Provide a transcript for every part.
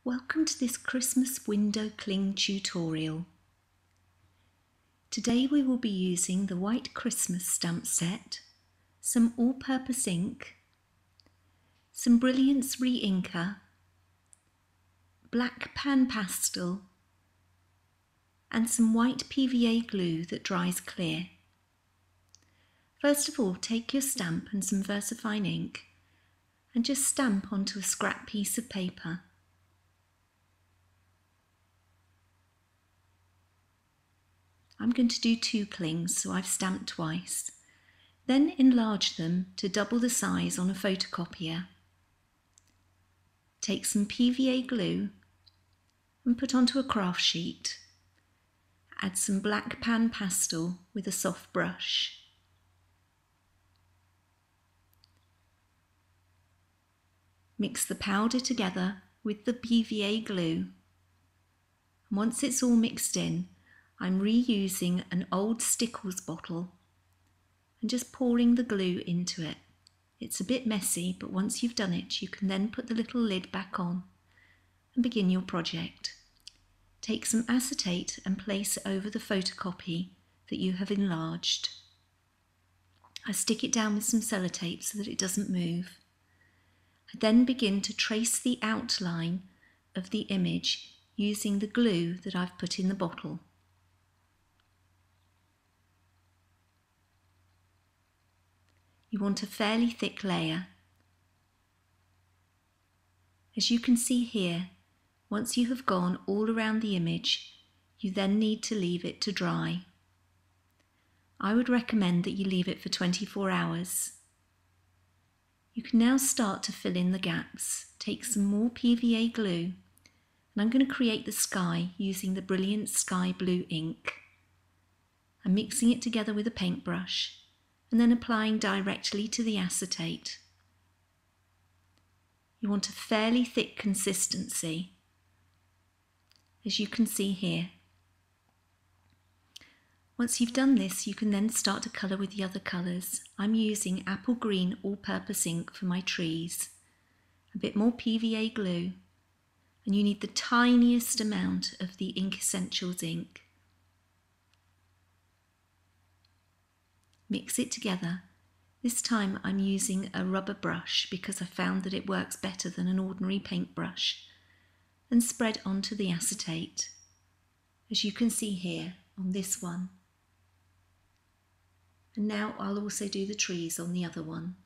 Welcome to this Christmas window cling tutorial. Today we will be using the White Christmas stamp set, some all-purpose ink, some Brilliance re-inker, black pan pastel and some white PVA glue that dries clear. First of all, take your stamp and some VersaFine ink and just stamp onto a scrap piece of paper. I'm going to do 2 clings, so I've stamped twice. Then enlarge them to double the size on a photocopier. Take some PVA glue and put onto a craft sheet. Add some black pan pastel with a soft brush. Mix the powder together with the PVA glue. And once it's all mixed in, I'm reusing an old Stickles bottle and just pouring the glue into it. It's a bit messy, but once you've done it, you can then put the little lid back on and begin your project. Take some acetate and place it over the photocopy that you have enlarged. I stick it down with some sellotape so that it doesn't move. I then begin to trace the outline of the image using the glue that I've put in the bottle. You want a fairly thick layer. As you can see here, once you have gone all around the image, you then need to leave it to dry. I would recommend that you leave it for 24 hours. You can now start to fill in the gaps. Take some more PVA glue, and I'm going to create the sky using the Brilliance Sky Blue ink. I'm mixing it together with a paintbrush and then applying directly to the acetate. You want a fairly thick consistency, as you can see here. Once you've done this, you can then start to colour with the other colours. I'm using apple green all-purpose ink for my trees, a bit more PVA glue, and you need the tiniest amount of the Ink Essentials ink. Mix it together. This time I'm using a rubber brush because I found that it works better than an ordinary paintbrush, and spread onto the acetate, as you can see here on this one. And now I'll also do the trees on the other one.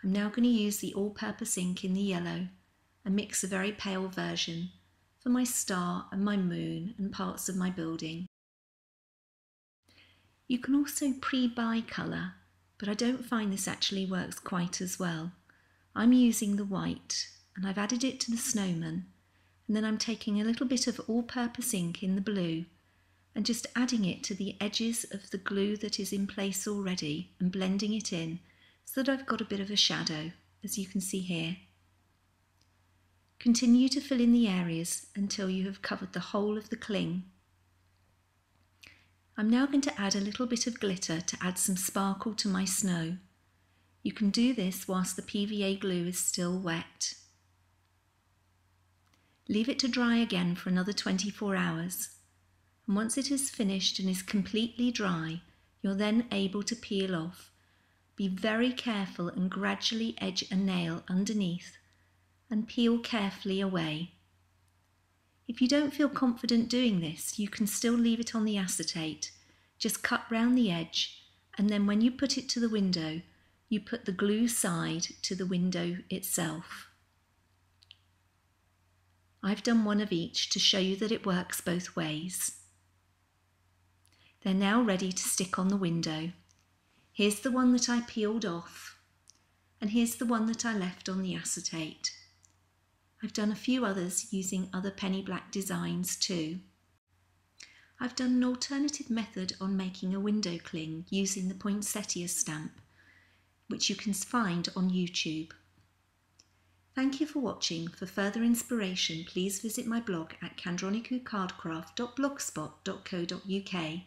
I'm now going to use the all-purpose ink in the yellow and mix a very pale version for my star and my moon and parts of my building. You can also pre-buy colour, but I don't find this actually works quite as well. I'm using the white and I've added it to the snowman, and then I'm taking a little bit of all-purpose ink in the blue and just adding it to the edges of the glue that is in place already and blending it in so that I've got a bit of a shadow, as you can see here. Continue to fill in the areas until you have covered the whole of the cling. I'm now going to add a little bit of glitter to add some sparkle to my snow. You can do this whilst the PVA glue is still wet. Leave it to dry again for another 24 hours. And once it is finished and is completely dry, you're then able to peel off. Be very careful and gradually edge a nail underneath and peel carefully away. If you don't feel confident doing this, you can still leave it on the acetate. Just cut round the edge, and then when you put it to the window, you put the glue side to the window itself. I've done one of each to show you that it works both ways. They're now ready to stick on the window. Here's the one that I peeled off, and here's the one that I left on the acetate. I've done a few others using other penny black designs too. I've done an alternative method on making a window cling using the poinsettia stamp, which you can find on YouTube. Thank you for watching. For further inspiration, please visit my blog at candronicocardcraft.blogspot.co.uk.